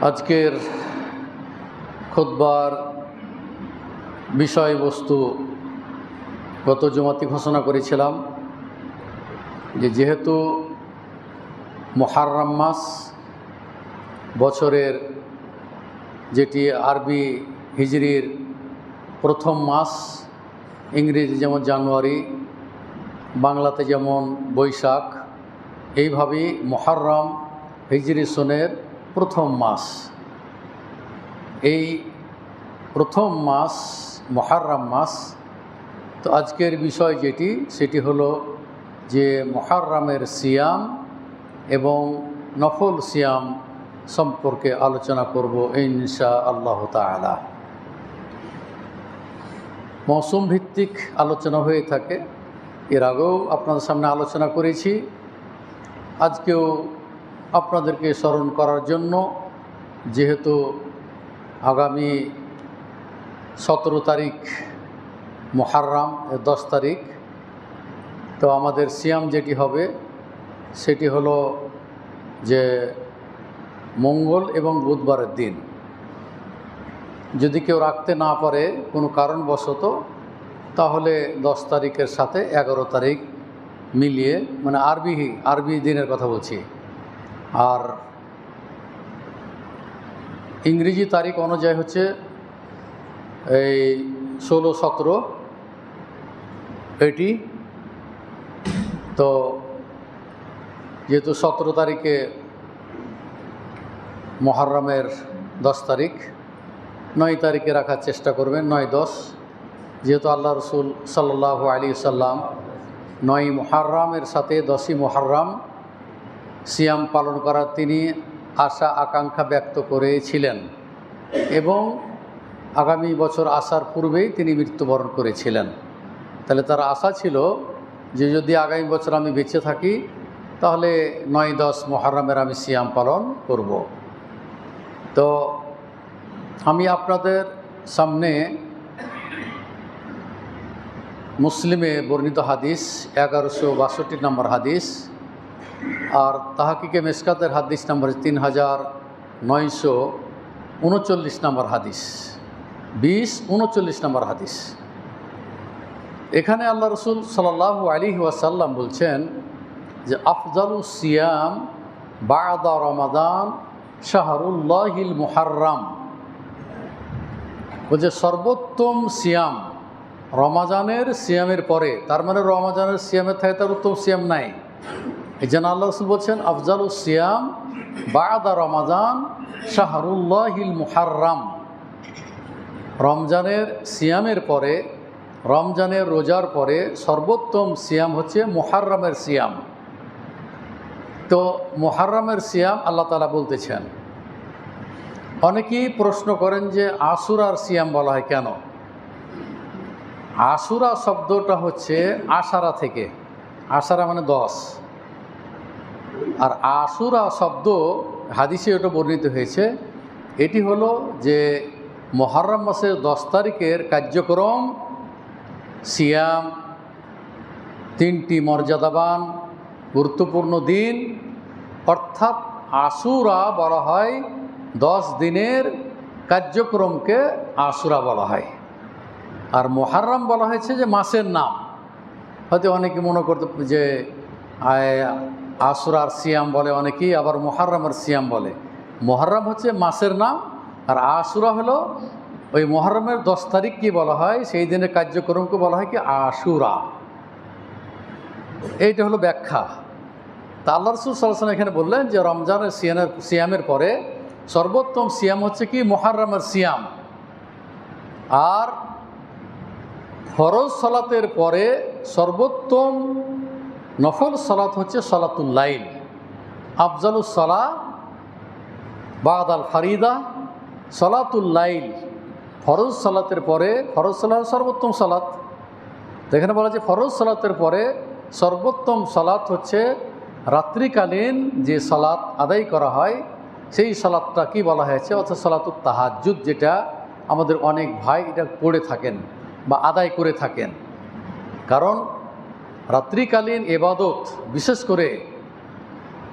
আজকের খুতবার বিষয়বস্তু গত জুমাতে ঘোষণা করেছিলাম যে যেহেতু মুহররম মাস বছরের যেটি আরবি হিজরির প্রথম মাস, ইংরেজি যেমন জানুয়ারি, বাংলাতে যেমন বৈশাখ, এইভাবেই মুহররম হিজরি সনের প্রথম মাস। এই প্রথম মাস মুহররম মাস। তো আজকের বিষয় যেটি সেটি হলো যে মুহররমের সিয়াম এবং নফল সিয়াম সম্পর্কে আলোচনা করব ইনশাআল্লাহ তাআলা। মৌসুম ভিত্তিক আলোচনা হয়ে থাকে, এর আগেও আপনাদের সামনে আলোচনা করেছি। আজকেও আপনাদেরকে স্মরণ করার জন্য, যেহেতু আগামী 17 তারিখ মুহররম, 10 তারিখ, তো আমাদের সিয়াম যেটি হবে সেটি হলো যে মঙ্গল এবং বুধবারের দিন। যদি কেউ রাখতে না পারে কোনো কারণবশত, তাহলে 10 তারিখের সাথে 11 তারিখ মিলিয়ে, মানে আরবি দিনের কথা বলছি, আর ইংরেজি তারিখ অনুযায়ী হচ্ছে এই 16-17 এটি। তো যেহেতু 17 তারিখে মুহররমের 10 তারিখ, 9 তারিখে রাখার চেষ্টা করবেন, 9-10, যেহেতু আল্লাহ রসুল সাল্লাল্লাহু আলাইহি সাল্লাম 9 মুহররমের সাথে 10ই মুহররম সিয়াম পালন করার তিনি আশা আকাঙ্ক্ষা ব্যক্ত করেছিলেন এবং আগামী বছর আসার পূর্বেই তিনি মৃত্যুবরণ করেছিলেন। তাহলে তার আশা ছিল যে যদি আগামী বছর আমি বেঁচে থাকি তাহলে 9-10 মুহররমের আমি সিয়াম পালন করব। তো আমি আপনাদের সামনে মুসলিমে বর্ণিত হাদিস 1162 নম্বর হাদিস, আর তাহকিকে মেশকাতের হাদিস নম্বর 3939 নম্বর হাদিস, 2039 নম্বর হাদিস। এখানে আল্লাহ রসুল সাল্লাল্লাহু আলাইহি ওয়াসাল্লাম বলছেন যে আফজালুস সিয়াম বা'দা রমাদান শাহরুল্লাহিল মুহররম, বলছে সর্বোত্তম সিয়াম রমাজানের সিয়ামের পরে। তার মানে রমাজানের সিয়ামের থাকে তার উত্তম সিয়াম নাই। এই জন্য আল্লাহ রসুল বলছেন আফজালুস সিয়াম বা'দা রমাজান শাহরুল্লাহিল মুহররম, রমজানের সিয়ামের পরে, রমজানের রোজার পরে সর্বোত্তম সিয়াম হচ্ছে মুহররমের সিয়াম। তো মুহররমের সিয়াম আল্লাহ তাআলা বলতেছেন। অনেকেই প্রশ্ন করেন যে আশুরার সিয়াম বলা হয় কেন? আশুরা শব্দটা হচ্ছে আশারা থেকে, আশারা মানে 10, আর আশুরা শব্দ হাদিসে ওটা বর্ণিত হয়েছে। এটি হলো যে মুহররম মাসের 10 তারিখের কার্যক্রম সিয়াম, 3টি মর্যাদাবান গুরুত্বপূর্ণ দিন, অর্থাৎ আশুরা বলা হয় 10 দিনের কার্যক্রমকে আশুরা বলা হয়। আর মুহররম বলা হয়েছে যে মাসের নাম। হয়তো অনেকে মনে করতে যে আশুরার সিয়াম বলে অনেকেই, আবার মুহররমের সিয়াম বলে। মুহররম হচ্ছে মাসের নাম, আর আশুরা হলো ওই মুহররমের 10 তারিখ কি বলা হয়, সেই দিনের কার্যক্রমকে বলা হয় কি আশুরা। এইটা হলো ব্যাখ্যা। তা আল্লাহ রাসূল সাল্লাল্লাহু আলাইহি ওয়াসাল্লাম এখানে বললেন যে রমজানের সিয়ামের পরে সর্বোত্তম সিয়াম হচ্ছে কি মুহররমের সিয়াম, আর ফরজ সালাতের পরে সর্বোত্তম নফল সালাত হচ্ছে সালাতুল লাইল। আফজালুস সালাহ বাদাল ফারিদা সালাতুল লাইল, ফরজ সালাতের পরে, ফরজ সালাত সর্বোত্তম সালাত। এখানে বলা যে ফরজ সালাতের পরে সর্বোত্তম সালাত হচ্ছে রাত্রিকালীন যে সালাত আদায় করা হয়, সেই সালাতটা কি বলা হয়েছে, অর্থাৎ সালাতুত তাহাজ্জুদ, যেটা আমাদের অনেক ভাই এটা পড়ে থাকেন বা আদায় করে থাকেন। কারণ রাত্রিকালীন ইবাদত, বিশেষ করে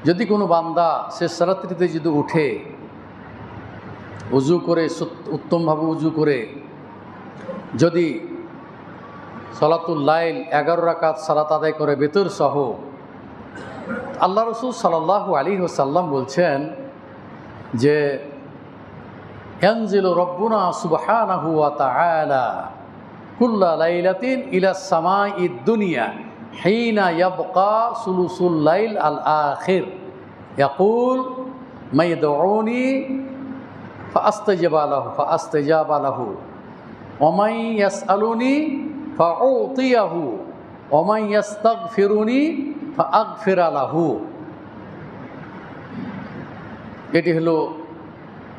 যদি কোনো বান্দা শেষ রাত্রিতে যদি উঠে উজু করে উত্তমভাবে উজু করে যদি সালাতুল লাইল 11 রাকাত সালাত আদায় করে বেতর সহ, আল্লাহ রসুল সাল্লাল্লাহু আলাইহি ওয়াসাল্লাম বলছেন যে ইয়ানজিলু রব্বুনা সুবহানাহু ওয়া তাআলা কুল্লা লাইলাতিন ইলা সামাঈদ দুনিয়া হিনা ইয়াবকা সুলুসুল লাইল আল আখির ইয়াকুল মাইদউনি ফাআস্তাজিবা লাহু ওয়া মান ইয়াসআলুনি ফাউতিয়াহু ওয়া মান ইস্তাগফিরুনি ফাআগফিরা লাহু। এটি হলো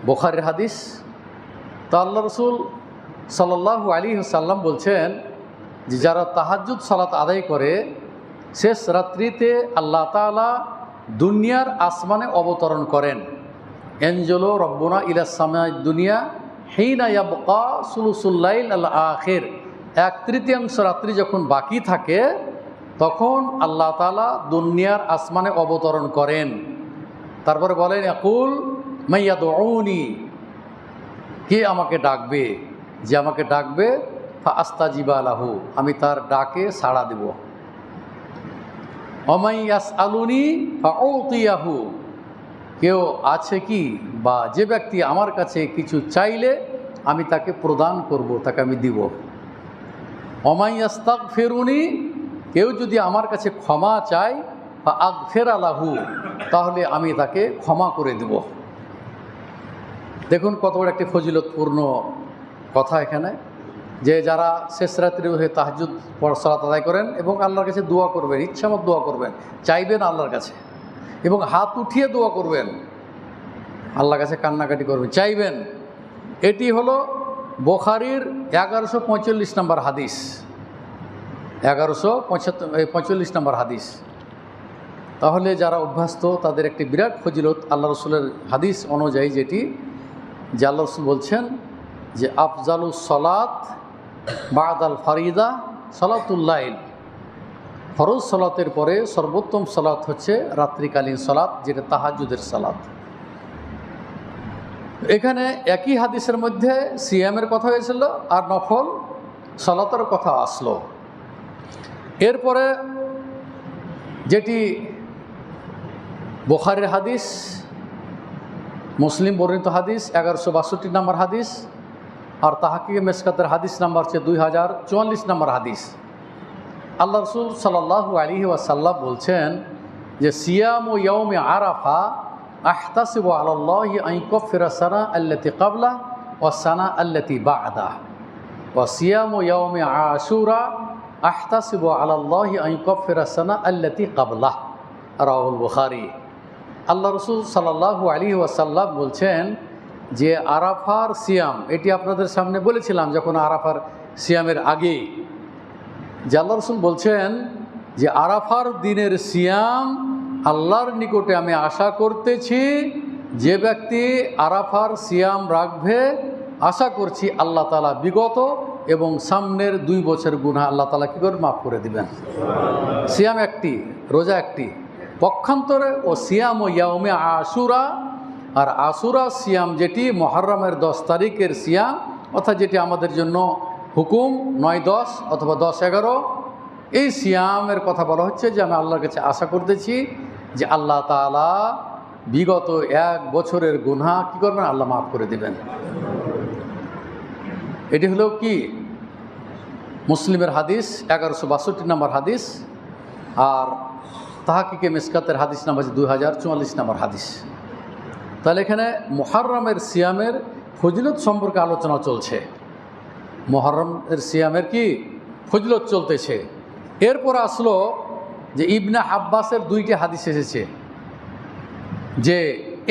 বুখারীর হাদিস। তো আল্লাহ রসুল সাল্লাল্লাহু আলাইহি ওয়াসাল্লাম বলছেন যে যারা তাহাজ্জুদ সালাত আদায় করে শেষ রাত্রিতে আল্লাহ তাআলা দুনিয়ার আসমানে অবতরণ করেন। এনজলো রব্বুনা ইলা সামাঈদ দুনিয়া হিনা ইয়াবকা সুলুসুল লাইল আল আখির, 1/3 রাত্রি যখন বাকি থাকে তখন আল্লাহ তাআলা দুনিয়ার আসমানে অবতরণ করেন। তারপরে বলেন ইয়াকুল মাইয়াদউনি, কে আমাকে ডাকবে, যে আমাকে ডাকবে ফাআস্তাজিবা লাহু, আমি তার ডাকে সাড়া দেব। ওয়া মান ইয়াসআলুনি ফাউতিয়াহু, কেউ আছে কি বা যে ব্যক্তি আমার কাছে কিছু চাইলে আমি তাকে প্রদান করব, তাকে আমি দিব। ওয়া মান ইস্তাগফিরুনি, কেউ যদি আমার কাছে ক্ষমা চায় ফাআগফিরা লাহু, তাহলে আমি তাকে ক্ষমা করে দেব। দেখুন কত বড় একটি ফজিলতপূর্ণ কথা এখানে, যে যারা শেষ রাত্রি হয়ে তাহাজ্জুদ সালাত আদায় করেন এবং আল্লাহর কাছে দোয়া করবেন, ইচ্ছামত দোয়া করবেন, চাইবেন আল্লাহর কাছে এবং হাত উঠিয়ে দোয়া করবেন, আল্লাহর কাছে কান্নাকাটি করবেন, চাইবেন। এটি হলো বুখারীর 1145 নম্বর হাদিস, 1145 নম্বর হাদিস। তাহলে যারা অভ্যস্ত তাদের একটি বিরাট ফজিলত আল্লাহ রসুলের হাদিস অনুযায়ী, যেটি যে আল্লাহ রসুল বলছেন যে আফজালুস সালাত বাদাল ফারিদা সালাতুল লাইল, ফরজ সালাতের পরে সর্বোত্তম সালাত হচ্ছে রাত্রিকালীন সালাত, যেটা তাহাজ্জুদের সালাত। এখানে একই হাদিসের মধ্যে সিয়ামের কথা হয়েছিল আর নফল সালাতের কথা আসলো। এরপরে যেটি বুখারীর হাদিস, মুসলিম বর্ণিত হাদিস 1162 নম্বর হাদিস, আর তাহকিকে মেশকাতের হাদিস নাম্বার হচ্ছে 2044 নম্বর হাদিস। আল্লাহ রসুল সাল্লাল্লাহু আলাইহি ওয়াসাল্লাম বলছেন যে সিয়ামু ইয়াউমি আরাফা আহতাসিবু আলাল্লাহি আন ইউকাফিরা সানা আল্লাতী ক্বাবলা ওয়া সানা আল্লাতী বা'দা ওয়া সিয়ামু ইয়াউমি আশুরা আহতাসিবু আলাল্লাহি আন ইউকাফিরা সানা আল্লাতী ক্বাবলা, রাওয়াহুল বুখারী। আল্লাহ রসুল সাল্লাল্লাহু আলাইহি ওয়াসাল্লাম বলছেন যে আরাফার সিয়াম, এটি আপনাদের সামনে বলেছিলাম যখন আরাফার সিয়ামের আগে, যে আল্লাহ রসুল বলছেন যে আরাফার দিনের সিয়াম আল্লাহর নিকটে আমি আশা করতেছি, যে ব্যক্তি আরাফার সিয়াম রাখবে আশা করছি আল্লাহ তাআলা বিগত এবং সামনের 2 বছর গুনাহ আল্লাহ তাআলা কী করে মাফ করে দিবেন। সিয়াম একটি, রোজা একটি পক্ষান্তরে, ও সিয়াম ও ইয়াউমে আশুরা, আর আশুরা সিয়াম যেটি মুহররমের 10 তারিখের সিয়াম, অর্থাৎ যেটি আমাদের জন্য হুকুম 9-10 অথবা 10-11, এই সিয়ামের কথা বলা হচ্ছে যে আমি আল্লাহর কাছে আশা করতেছি যে আল্লাহ তাআলা বিগত 1 বছরের গুনাহ কী করবেন, আল্লাহ মাফ করে দিবেন। এটি হলো কি মুসলিমের হাদিস 1162 নম্বর হাদিস, আর তাহকিকে মিসকাতের হাদিস নাম্বার 2044 নম্বর হাদিস। তাহলে এখানে মুহররমের সিয়ামের ফজিলত সম্পর্কে আলোচনা চলছে, মুহররমের সিয়ামের কি ফজিলত চলতেছে। এরপর আসলো যে ইবনে আব্বাসের 2টি হাদিস এসেছে যে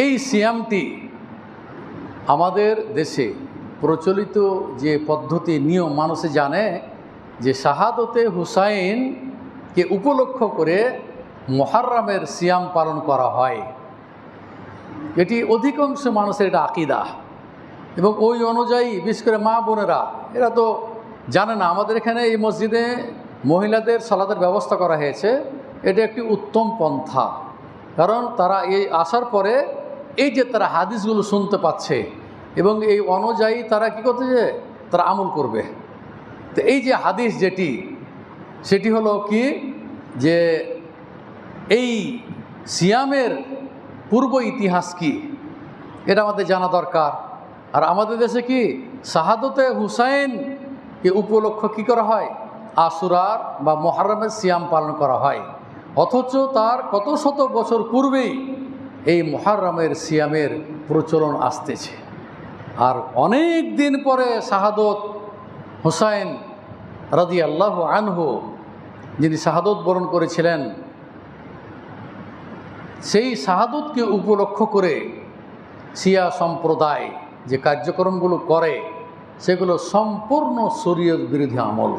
এই সিয়ামটি আমাদের দেশে প্রচলিত যে পদ্ধতি নিয়ম মানুষে জানে যে শাহাদতে হুসাইনকে উপলক্ষ করে মুহররমের সিয়াম পালন করা হয়। এটি অধিকাংশ মানুষের এটা আকীদা, এবং ওই অনুযায়ী বিশেষ করে মা বোনেরা এরা তো জানে না। আমাদের এখানে এই মসজিদে মহিলাদের সালাতের ব্যবস্থা করা হয়েছে, এটা একটি উত্তম পন্থা, কারণ তারা এই আসার পরে এই যে তারা হাদিসগুলো শুনতে পাচ্ছে, এবং এই অনুযায়ী তারা কী করতেছে, তারা আমল করবে। তো এই যে হাদিস সেটি হলো কি, যে এই সিয়ামের পূর্ব ইতিহাস কি এটা আমাদের জানা দরকার। আর আমাদের দেশে কি শাহাদতে হুসাইনকে উপলক্ষ কি করা হয়, আশুরার বা মুহররমের সিয়াম পালন করা হয়, অথচ তার কত শত বছর পূর্বেই এই মুহররমের সিয়ামের প্রচলন আসতেছে। আর অনেক দিন পরে শাহাদত হুসাইন রাদিয়াল্লাহু আনহু, যিনি শাহাদত বরণ করেছিলেন, সেই শাহাদতকে উপলক্ষ করে শিয়া সম্প্রদায় যে কার্যক্রমগুলো করে সেগুলো সম্পূর্ণ শরীয়ত বিরোধী আমল,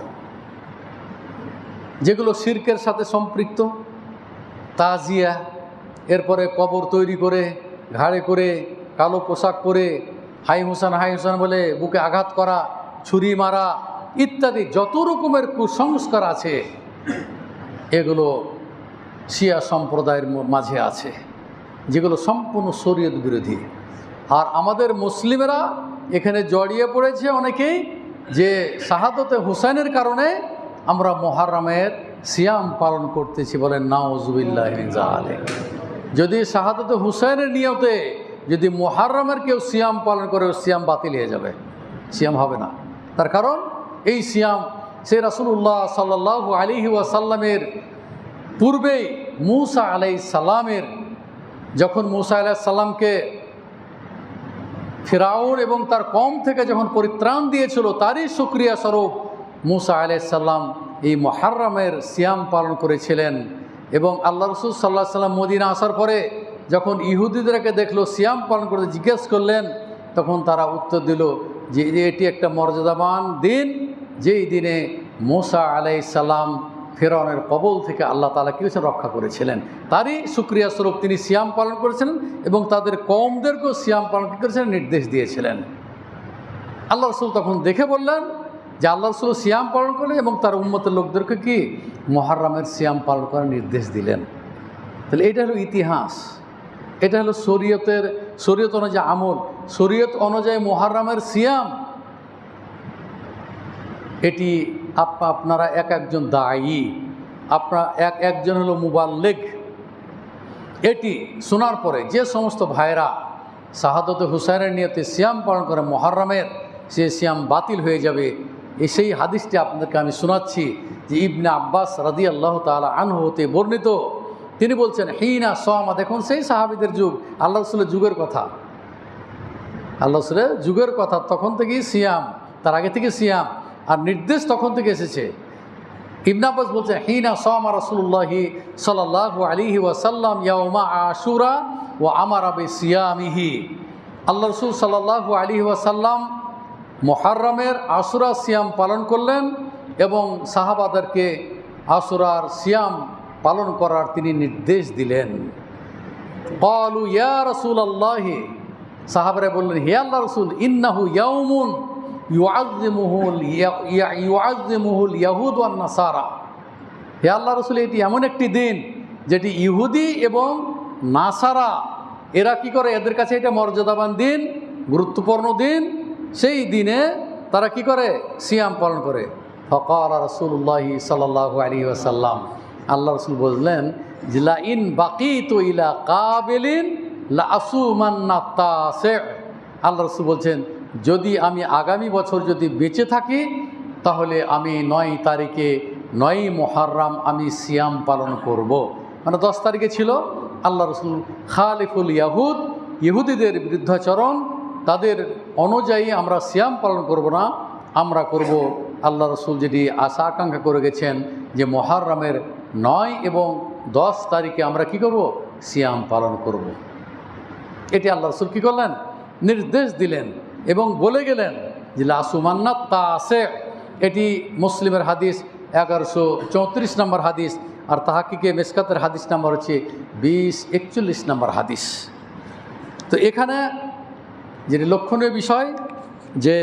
যেগুলো শিরকের সাথে সম্পৃক্ত। তাজিয়া, এরপরে কবর তৈরি করে ঘাড়ে করে কালো পোশাক পরে হাই হুসান বলে বুকে আঘাত করা, ছুরি মারা ইত্যাদি যত রকমের কুসংস্কার আছে এগুলো শিয়া সম্প্রদায়ের মাঝে আছে, যেগুলো সম্পূর্ণ শরীয়ত বিরোধী। আর আমাদের মুসলিমেরা এখানে জড়িয়ে পড়েছে অনেকেই, যে শাহাদতে হুসাইনের কারণে আমরা মুহররমের সিয়াম পালন করতেছি, বলেন নাউজুবিল্লাহি মিন যালিক। যদি শাহাদতে হুসাইনের নিয়তে যদি মুহররমের কেউ সিয়াম পালন করে, সিয়াম বাতিল হয়ে যাবে, সিয়াম হবে না। তার কারণ এই সিয়াম সে রাসূলুল্লাহ সাল্লাল্লাহু আলাইহি ওয়াসাল্লামের পূর্বেই মূসা আলাইহিস সালামের, যখন মূসা আলাইহিস সালামকে ফিরাউন এবং তার কওম থেকে যখন পরিত্রাণ দিয়েছিল, তারই শুকরিয়া স্বরূপ মূসা আলাইহিস সালাম এই মুহররমের সিয়াম পালন করেছিলেন। এবং আল্লাহ রাসূল সাল্লাল্লাহু আলাইহি ওয়াসাল্লাম মদিনা আসার পরে যখন ইহুদিদেরকে দেখলো সিয়াম পালন করতে, জিজ্ঞেস করলেন, তখন তারা উত্তর দিল যে এটি একটা মর্যাদাবান দিন, যেই দিনে মূসা আলাইহিস সালাম ফিরআউনের কবল থেকে আল্লাহ তাআলা কি রক্ষা করেছিলেন। তারই শুকরিয়া স্বরূপ তিনি সিয়াম পালন করেছিলেন এবং তাদের কওমদেরকেও সিয়াম পালন করেছিলেন, নির্দেশ দিয়েছিলেন। আল্লাহ রাসূল তখন দেখে বললেন যে আল্লাহ রাসূল সিয়াম পালন করলেন এবং তার উম্মতের লোকদেরকে কি মুহররমের সিয়াম পালন করার নির্দেশ দিলেন। তাহলে এটা হলো ইতিহাস, এটা হলো শরীয়ত অনুযায়ী আমল, শরীয়ত অনুযায়ী মুহররমের সিয়াম। এটি আপনারা একজন দায়ী, আপনারা একজন হলো মুবাল্লিগ। এটি শোনার পরে যে সমস্ত ভাইরা শাহাদতে হুসাইনের নিয়তে সিয়াম পালন করে মুহররমের, সে সিয়াম বাতিল হয়ে যাবে। সেই হাদিসটি আপনাদেরকে আমি শোনাচ্ছি, যে ইবনে আব্বাস রাদিয়াল্লাহু তাআলা আনহু হতে বর্ণিত। তিনি বলছেন, হিনা সামা, দেখুন সেই সাহাবীদের যুগ, আল্লাহ রাসূলের যুগের কথা, আল্লাহ রাসূলের যুগের কথা, তখন থেকেই সিয়াম, তার আগে থেকে সিয়াম, আর নির্দেশ তখন থেকে এসেছে। ইবনে আব্বাস বলছেন, হিনা সামা রাসূলুল্লাহি সাল্লাল্লাহু আলাইহি ওয়াসাল্লাম ইয়াউমা আশুরা ওয়া আমারা বিসিয়ামিহি। আল্লাহ রাসূল সাল্লাল্লাহু আলাইহি ওয়াসাল্লাম মুহররমের আশুরা সিয়াম পালন করলেন এবং সাহাবাদেরকে আশুরার সিয়াম পালন করার তিনি নির্দেশ দিলেন। ক্বালু ইয়া রাসূলুল্লাহ, সাহাবারা বললেন, হে আল্লাহর রাসূল, ইন্নাহু ইয়াউমুন ইউআযযিমুহুল ইয়াহুদ ওয়ান নাসারা। হে আল্লাহর রাসূল, এটি এমন একটি দিন যেটি ইহুদি এবং নাসারা এরা কি করে, এদের কাছে এটা মর্যাদাবান দিন, গুরুত্বপূর্ণ দিন। সেই দিনে তারা কি করে, সিয়াম পালন করে। ফাকালা রাসূলুল্লাহ সাল্লাল্লাহু আলাইহি ওয়াসাল্লাম, আল্লাহ রাসূল বললেন, লা ইন বাকিতু ইলা কাবিলিন লা আসুমান্না তাসি। আল্লাহ রাসূল বলছেন, যদি আমি আগামী বছর যদি বেঁচে থাকি, তাহলে আমি 9 তারিখে 9 মুহররম আমি সিয়াম পালন করব। মানে 10 তারিখে ছিল। আল্লাহ রাসূল খালিফুল ইয়াহুদ, ইহুদিদের বিরুদ্ধাচরণ, তাদের অনুযায়ী আমরা সিয়াম পালন করব না, আমরা করব আল্লাহ রাসূল যেটি আশা আকাঙ্ক্ষা করে গেছেন, যে মুহররমের 9 এবং 10 তারিখে আমরা কি করব, সিয়াম পালন করব। এটি আল্লাহ রাসূল কী করলেন, নির্দেশ দিলেন এবং বলে গেলেন যে লাসুমান্নাত তাসি। এটি মুসলিমের হাদিস 1134 নম্বর হাদিস, আর তাহাকিকে মেশকাতের হাদিস নাম্বার হচ্ছে 2041 নম্বর হাদিস। তো এখানে যেটি লক্ষণীয় বিষয়, যে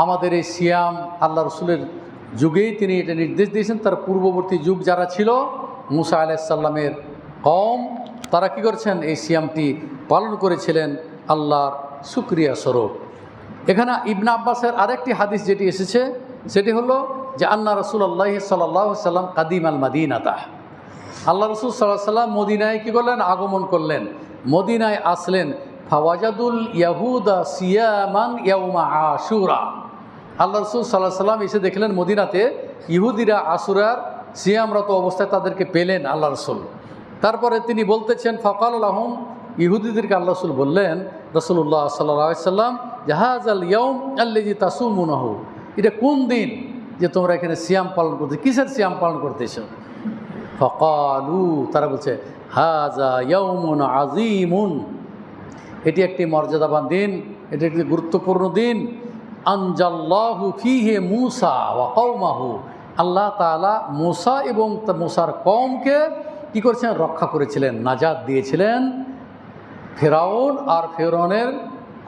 আমাদের এই সিয়াম আল্লাহ রসুলের যুগেই তিনি এটা নির্দেশ দিয়েছেন। তার পূর্ববর্তী যুগ যারা ছিল, মূসা আলাইহিস সালামের কওম, তারা কি করেছেন, এই সিয়ামটি পালন করেছিলেন আল্লাহর শুকরিয়া স্বরূপ। এখানে ইবনে আব্বাসের আরেকটি হাদিস যেটি এসেছে সেটি হলো যে আন্না রাসূলুল্লাহ সাল্লাল্লাহু আলাইহি ওয়াসাল্লাম কাদিমাল মাদিনাতা, আল্লাহ রসুল সাল্লাল্লাহু আলাইহি ওয়াসাল্লাম মদিনায় কী করলেন, আগমন করলেন, মদিনায় আসলেন। ফাওয়াজাদুল ইয়াহুদা সিয়ামান ইয়াউমা আশুরা, আল্লাহ রসুল সাল্লাল্লাহু আলাইহি ওয়াসাল্লাম এসে দেখলেন মদিনাতে ইহুদিরা আশুরার সিয়ামরত অবস্থায় তাদেরকে পেলেন আল্লাহ রসুল। তারপরে তিনি বলতেছেন ফাকাল লাহুম, ইহুদিদেরকে আল্লাহ রসুল বললেন রাসূলুল্লাহ সাল্লাল্লাহু আলাইহি ওয়াসাল্লাম জাহাজাল ইয়াউম আল্লাযী তাসুমুনাহু, এটা কোন দিন যে তোমরা এখানে সিয়াম পালন করতে, কিসের সিয়াম পালন করতেছো? ফাকালু, তারা বলছে হাজা ইয়াউমুন আযীমুন, এটি একটি মর্যাদাবান দিন, এটি একটি গুরুত্বপূর্ণ দিন। আনজাল্লাহু ফীহি মূসা ওয়া কওমাহু, আল্লাহ তাআলা মূসা এবং মূসার কওমকে কি করেছেন, রক্ষা করেছিলেন, নাজাত দিয়েছিলেন, ফেরাউন আর ফেরাউনের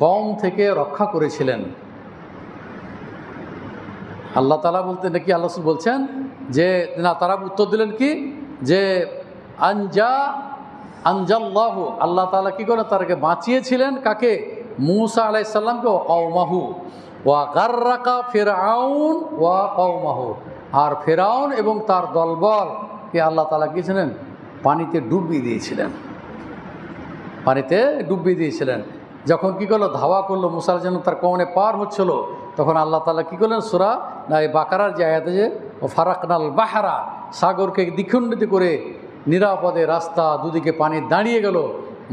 কওম থেকে রক্ষা করেছিলেন। আল্লাহ তাআলা বলতে নাকি আল্লাহ রাসূল বলছেন যে না, তারা উত্তর দিলেন কি যে আনজাল্লাহু, আল্লাহ তাআলা কি করেন, তাদেরকে বাঁচিয়েছিলেন, কাকে? মূসা আলাইহিস সালামকে, ওয়া কওমাহু ওয়া গাররাকা ফিরআউন ওয়া কওমাহু, আর ফেরাউন এবং তার দলবলকে আল্লাহ তাআলা কি ছিলেন, পানিতে ডুবিয়ে দিয়েছিলেন, পানিতে ডুবিয়ে দিয়েছিলেন। যখন কি করলো, ধাওয়া করলো, মূসা যেন তার কওমে পার হচ্ছিল, তখন আল্লাহ তাআলা কি করলেন, সূরা বাকারার যে আয়াতে যে ফারাকনাল বাহরা, সাগরকে দ্বিখণ্ডিত করে নিরাপদে রাস্তা, দুদিকে পানি দাঁড়িয়ে গেল,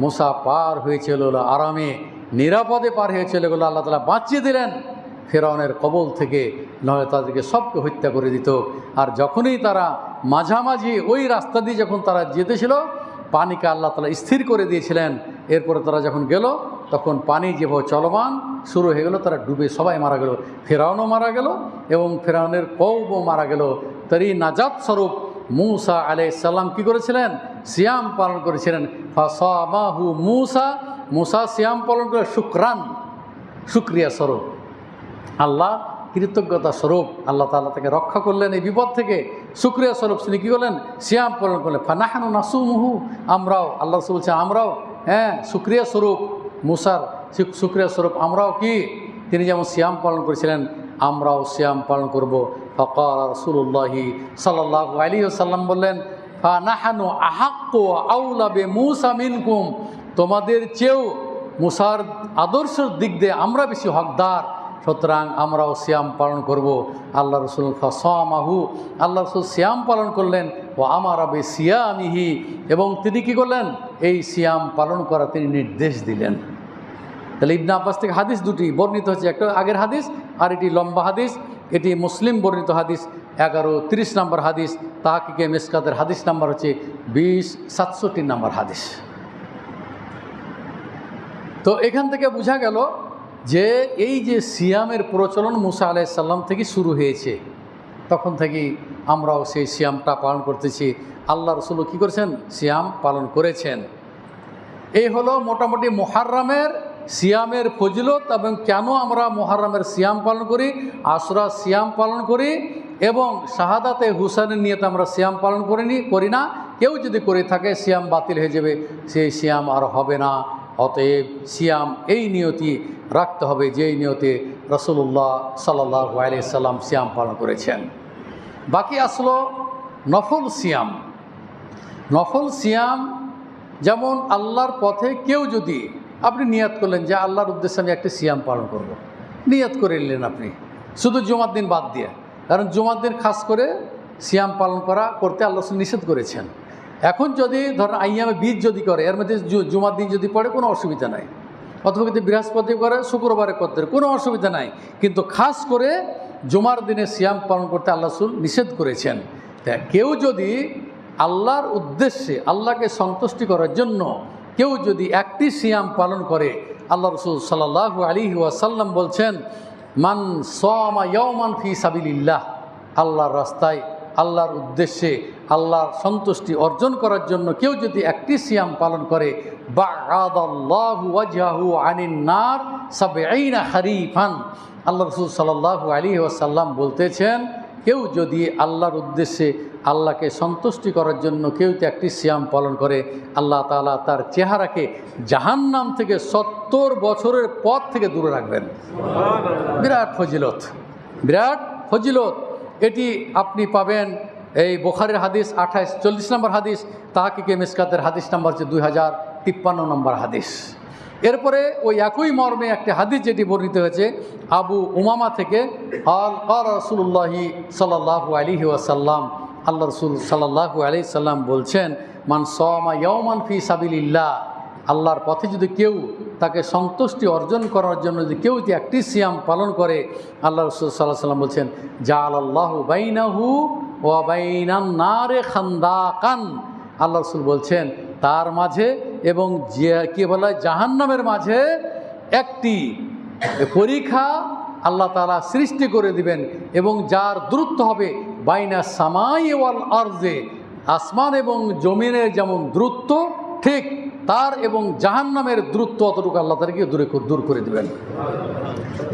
মূসা পার হয়ে চলে গেল, আরামে নিরাপদে পার হয়ে চলে গেলো। আল্লাহ তাআলা বাঁচিয়ে দিলেন ফেরাউনের কবল থেকে, নয় তাদেরকে সবকে হত্যা করে দিত। আর যখনই তারা মাঝামাঝি ওই রাস্তা দিয়ে যখন তারা যেতেছিল, পানিকে আল্লাহ তাআলা স্থির করে দিয়েছিলেন। এরপরে তারা যখন গেল, তখন পানি যেভাবে চলমান শুরু হয়ে গেল, তারা ডুবে সবাই মারা গেল, ফেরাউনও মারা গেল এবং ফেরাউনের কওমও মারা গেল। তারই নাজাত স্বরূপ মূসা আলাইহিস সালাম কী করেছিলেন, সিয়াম পালন করেছিলেন। ফাসামাহু মূসা, মূসা সিয়াম পালন করে শুকরান, শুকরিয়া স্বরূপ, আল্লাহ কৃতজ্ঞতা স্বরূপ আল্লাহ তাআলা তাকে রক্ষা করলেন এই বিপদ থেকে, শুকরিয়া স্বরূপ তিনি কী করলেন, সিয়াম পালন করলেন। ফানাহনু নাসুমুহু, আমরাও, আল্লাহ রাসূল বলছেন আমরাও, শুকরিয়া স্বরূপ মূসার শুকরিয়া স্বরূপ আমরাও কি, তিনি যেমন সিয়াম পালন করেছিলেন আমরাও সিয়াম পালন করব। ফাকাল রাসূলুল্লাহি সাল্লাল্লাহু আলাইহি ওয়াসাল্লাম বললেন ফানাহনু আহাক্কু আউলা বিমূসা মিনকুম, তোমাদের চেয়েও মূসার আদর্শের দিক দিয়ে আমরা বেশি হকদার, সুতরাং আমরাও সিয়াম পালন করব। আল্লাহ রসুল ফাসামাহু, আল্লাহ রসুল সিয়াম পালন করলেন। ও আমারা বে সিয়ামিহি, এবং তিনি কি করলেন, এই সিয়াম পালন করা তিনি নির্দেশ দিলেন। তাহলে ইবনে আব্বাস থেকে হাদিস দুটি বর্ণিত হচ্ছে, একটা আগের হাদিস আর এটি লম্বা হাদিস, এটি মুসলিম বর্ণিত হাদিস 1130 নম্বর হাদিস, তাহকিকে মিসকাতের হাদিস নাম্বার হচ্ছে 2067 নম্বর হাদিস। তো এখান থেকে বোঝা গেল যে এই যে সিয়ামের প্রচলন মূসা আলাইহিস সালাম থেকে শুরু হয়েছে, তখন থেকেই আমরাও সেই সিয়ামটা পালন করতেছি। আল্লাহ রসুল কী করেছেন, সিয়াম পালন করেছেন। এই হলো মোটামুটি মুহররমের সিয়ামের ফজিলত এবং কেন আমরা মুহররমের সিয়াম পালন করি, আশুরা সিয়াম পালন করি, এবং শাহাদাতে হুসাইনের নিয়তে আমরা সিয়াম পালন করি না। কেউ যদি করে থাকে সিয়াম বাতিল হয়ে যাবে, সেই সিয়াম আর হবে না। অতএব সিয়াম এই নিয়তি রাখতে হবে যেই নিয়তে রাসূলুল্লাহ সাল্লাল্লাহু আলাইহি সাল্লাম সিয়াম পালন করেছেন। বাকি আসলো নফল সিয়াম। নফল সিয়াম যেমন আল্লাহর পথে কেউ যদি, আপনি নিয়াত করলেন যে আল্লাহর উদ্দেশ্যে আমি একটা সিয়াম পালন করব, নিয়াত করে নিলেন আপনি, শুধু জুমার দিন বাদ দিয়ে, কারণ জুমার দিন খাস করে সিয়াম পালন করতে আল্লাহ নিষেধ করেছেন। এখন যদি ধরেন আইয়ামে বীজ যদি করে, এর মধ্যে জুমার দিন যদি পড়ে কোনো অসুবিধা নাই, অথবা যদি বৃহস্পতি করে শুক্রবারে করতে কোনো অসুবিধা নাই, কিন্তু খাস করে জুমার দিনে সিয়াম পালন করতে আল্লাহ রাসূল নিষেধ করেছেন। কেউ যদি আল্লাহর উদ্দেশ্যে, আল্লাহকে সন্তুষ্টি করার জন্য কেউ যদি একটি সিয়াম পালন করে, আল্লাহ রাসূল সাল্লাল্লাহু আলাইহি ওয়াসাল্লাম বলছেন মান সামা ইয়াওমান ফি সাবিলিল্লাহ, আল্লাহর রাস্তায়, আল্লাহর উদ্দেশ্যে, আল্লাহর সন্তুষ্টি অর্জন করার জন্য কেউ যদি একটি সিয়াম পালন করে, বা'আদাল্লাহু ওয়াজহাহু আনিন নার 70 খারিফান, আল্লাহ রাসূল সাল্লাল্লাহু আলাইহি ওয়াসাল্লাম বলতেছেন কেউ যদি আল্লাহর উদ্দেশ্যে আল্লাহকে সন্তুষ্টি করার জন্য কেউ তো একটি সিয়াম পালন করে, আল্লাহ তাআলা তার চেহারাকে জাহান্নাম থেকে 70 বছরের পথ থেকে দূরে রাখবেন। বিরাট ফজিলত, বিরাট ফজিলত। এটি আপনি পাবেন এই বুখারীর হাদিস 28-40 নম্বর হাদিস, তাহকিকে মিসকাতের হাদিস নাম্বার হচ্ছে 2053 নম্বর হাদিস। এরপরে ওই একই মর্মে একটি হাদিস যেটি বর্ণিত হয়েছে আবু উমামা থেকে, ক্বাল রাসূলুল্লাহি সাল্লাল্লাহু আলাইহি ওয়াসাল্লাম, আল্লাহ রসুল সাল্লাল্লাহু আলাইহি সাল্লাম বলছেন, মান সামা ইয়াওমান ফি সাবিলিল্লাহ, আল্লাহর পথে যদি কেউ তাকে সন্তুষ্টি অর্জন করার জন্য যদি কেউ যদি একটি সিয়াম পালন করে, আল্লাহ রসুল সাল্লাল্লাহু আলাইহি সাল্লাম বলছেন, জাআলাল্লাহু বাইনাহু ওয়া বাইনান নারে খান্দাকান, আল্লাহ রসুল বলছেন তার মাঝে এবং যে কি বলা হয় জাহান্নামের মাঝে একটি পরীক্ষা আল্লাহ তাআলা সৃষ্টি করে দিবেন, এবং যার দূরত্ব হবে বাইনা সামাই ওয়াল আরজে, আসমান এবং জমিনের যেমন দূরত্ব ঠিক তার এবং জাহান্নামের দূরত্ব অতটুকু আল্লাহ তাদেরকে দূর করে দিবেন।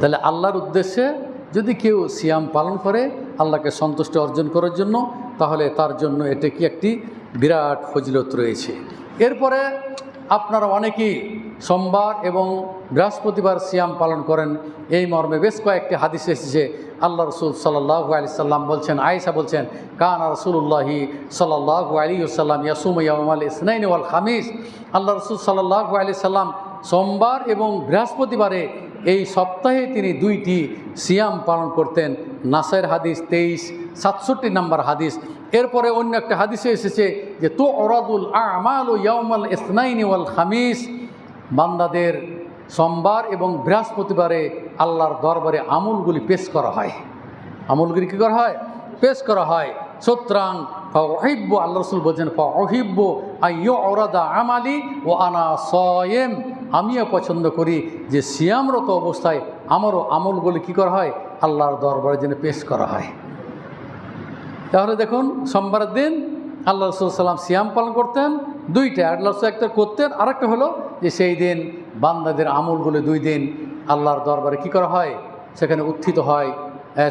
তাহলে আল্লাহর উদ্দেশ্যে যদি কেউ সিয়াম পালন করে আল্লাহকে সন্তুষ্টি অর্জন করার জন্য, তাহলে তার জন্য এটা কি একটি বিরাট ফজিলত রয়েছে। এরপরে আপনারা অনেকেই সোমবার এবং বৃহস্পতিবার সিয়াম পালন করেন, এই মর্মে বেশ কয়েকটি হাদিস এসেছে। আল্লাহ রসুল সাল্লাল্লাহু আলাইহি সাল্লাম বলছেন, আয়েশা বলছেন, কানা রাসূলুল্লাহি সাল্লাল্লাহু আলাইহি ওয়াসাল্লাম ইয়াসুমু ইয়াওমাল ইসনাইনি ওয়াল খামিস, আল্লাহ রসুল সাল্লাল্লাহু আলাইহি সাল্লাম সোমবার এবং বৃহস্পতিবারে এই সপ্তাহে তিনি 2টি সিয়াম পালন করতেন। নাসাইর হাদিস 23-67 নম্বর হাদিস। এরপরে অন্য একটা হাদিসে এসেছে যে তুরাদুল আমালু ইয়াওমাল ইসনাইনি ওয়াল খামিস, বান্দাদের সোমবার এবং বৃহস্পতিবারে আল্লাহর দরবারে আমলগুলি পেশ করা হয়। আমলগুলি কী করা হয়? পেশ করা হয়। সুতরাং ফাউহিব্বু, আল্লাহ রাসূল বলছেন, ফাউহিব্বু আইয়ুরাদা আমালি ও আনা সায়েম, আমিও পছন্দ করি যে সিয়ামরত অবস্থায় আমারও আমলগুলি কী করা হয়? আল্লাহর দরবারে যেন পেশ করা হয়। তাহলে দেখুন, সোমবারের দিন আল্লাহ রাসূল সাল্লাম সিয়াম পালন করতেন 2টা, আল্লাহ রাসূল একটা করতেন, আরেকটা হলো যে সেই দিন বান্দাদের আমলগুলো 2 দিন আল্লাহর দরবারে কী করা হয়? সেখানে উত্থিত হয়,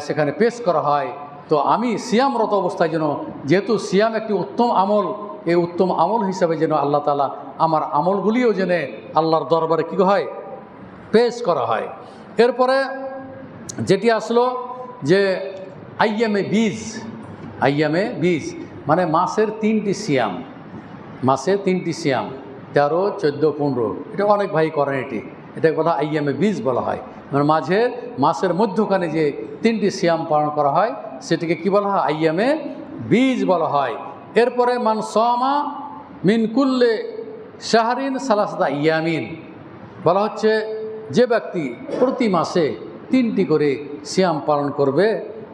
সেখানে পেশ করা হয়। তো আমি সিয়ামরত অবস্থায় যেন, যেহেতু সিয়াম একটি উত্তম আমল, এই উত্তম আমল হিসাবে যেন আল্লাহ তাআলা আমার আমলগুলিও যেন আল্লাহর দরবারে কী হয়? পেশ করা হয়। এরপরে যেটি আসলো যে আইয়ামে বীজ মানে মাসের 3টি সিয়াম, মাসে 3টি সিয়াম, 13, 14, 15, এটা অনেক ভাই করেন। এটা বলা আইয়ামে বীজ বলা হয়, মানে মাসের মধ্যখানে যে 3টি সিয়াম পালন করা হয় সেটিকে কি বলা হয়? আইয়ামে বীজ বলা হয়। এরপরে মান সামা মিন কুল্লে শাহরিন সালাসাতা ইয়ামিন বলা হচ্ছে, যে ব্যক্তি প্রতি মাসে 3টি করে সিয়াম পালন করবে,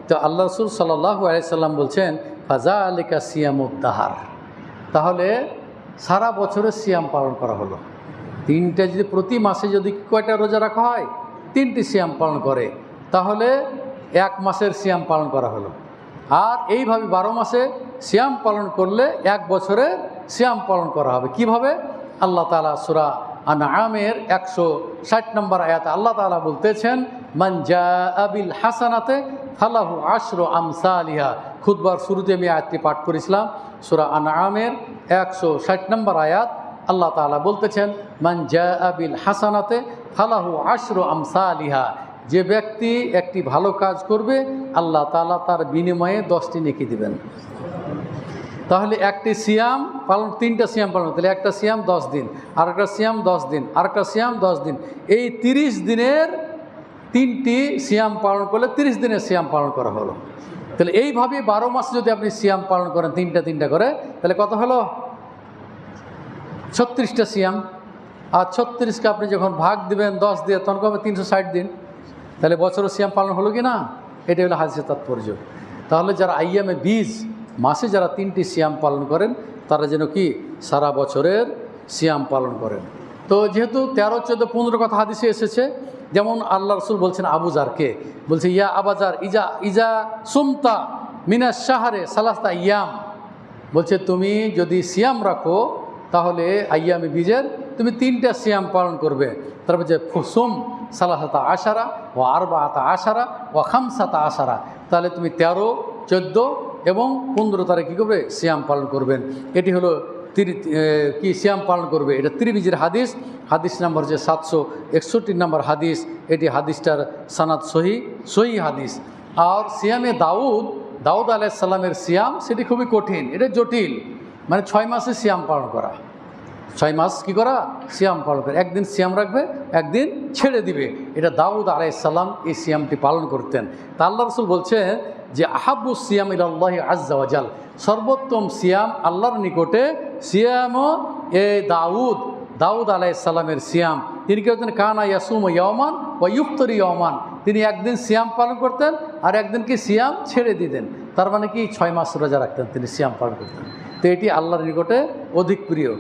তো আল্লাহ রাসূল সাল্লাল্লাহু আলাইহি সাল্লাম বলছেন, ফাযালিকা সিয়ামুদ দাহার, তাহলে সারা বছরের সিয়াম পালন করা হলো। 3টে যদি প্রতি মাসে যদি কয়টা রোজা রাখা হয়? 3টি সিয়াম পালন করে, তাহলে 1 মাসের সিয়াম পালন করা হলো। আর এইভাবে 12 মাসে সিয়াম পালন করলে 1 বছরের সিয়াম পালন করা হবে। কিভাবে? আল্লাহ তাআলা সূরা আনআমের 160 নম্বর আয়াতে আল্লাহ তাআলা বলতেছেন, মান জাআ বিল হাসানাতে ফালাহু আশরু আমসালিহা। খুতবার শুরুতে আমি আয়াতটি পাঠ করেছিলাম, সূরা আনআমের 160 নম্বর আয়াত। আল্লাহ তাআলা বলতেছেন, মান জাআ বিল হাসানাতে ফালাহু আশরু আমসালিহা, যে ব্যক্তি একটি ভালো কাজ করবে আল্লাহ তাআলা তার বিনিময়ে 10টি নেকি দিবেন। তাহলে একটি সিয়াম পালন, 3টা সিয়াম পালন, তাহলে একটা সিয়াম 10 দিন, আরেকটা সিয়াম 10 দিন, আরেকটা সিয়াম 10 দিন, এই 30 দিনের 3টি সিয়াম পালন করলে 30 দিনের সিয়াম পালন করা হলো। তাহলে এইভাবে 12 মাস যদি আপনি সিয়াম পালন করেন 3টা করে, তাহলে কত হলো? 36টা সিয়াম। আর 36কে আপনি যখন ভাগ দিবেন 10 দিয়ে, তখন কবে? 360 দিন। তাহলে বছরের সিয়াম পালন হলো কি না? এটাই হলো হাদিসের তাৎপর্য। তাহলে যারা আইয়ামে বীজ মাসে যারা 3টি সিয়াম পালন করেন, তারা যেন কি সারা বছরের সিয়াম পালন করেন। তো যেহেতু 13, 14, 15 কথা হাদিসে এসেছে, যেমন আল্লাহ রাসূল বলছেন আবু জারকে, বলছে, ইয়া আবাজার ইজা সুমতা মিনাশ শাহরে সালাসা ইয়াম, বলছে তুমি যদি সিয়াম রাখো তাহলে আইয়ামে বীজের তুমি 3টা সিয়াম পালন করবে। তারপর যে ফুসুম সালাসাতা আশারা ও আরবাআতা আশারা ও খামসাতা আশারা, তাহলে তুমি 13, 14 এবং 15 তারিখ কী করবে সিয়াম পালন করবেন। এটি হলো কি সিয়াম পালন করবে, এটা তিরমিজির হাদিস, হাদিস নাম্বার যে 761 নম্বর হাদিস, এটি হাদিসটার সানাদ সহি হাদিস। আর সিয়ামে দাউদ আলাইহিস সালামের সিয়াম সেটি খুবই কঠিন, এটা জটিল, মানে 6 মাসে সিয়াম পালন করা, 6 মাস কী করা সিয়াম পালন করে, একদিন সিয়াম রাখবে একদিন ছেড়ে দিবে। এটা দাউদ আলাইহিস সালাম এই সিয়ামটি পালন করতেন। তা আল্লাহ রাসূল বলছেন যে আহাব্বু সিয়াম ইলাল্লাহি আযজা ওয়া জাল, সর্বোত্তম সিয়াম আল্লাহর নিকটে সিয়াম দাউদ আলাইহিস সালামের সিয়াম। তিনি কি করতেন, কানা ইয়াসুম ইয়াওমান ওয়া ইফতারি ইয়াওমান, তিনি একদিন সিয়াম পালন করতেন আর একদিনকে সিয়াম ছেড়ে দিতেন, তার মানে কি 6 মাস রোজা রাখতেন, তিনি সিয়াম পালন করতেন। তো এটি আল্লাহর নিকটে অধিক প্রিয়।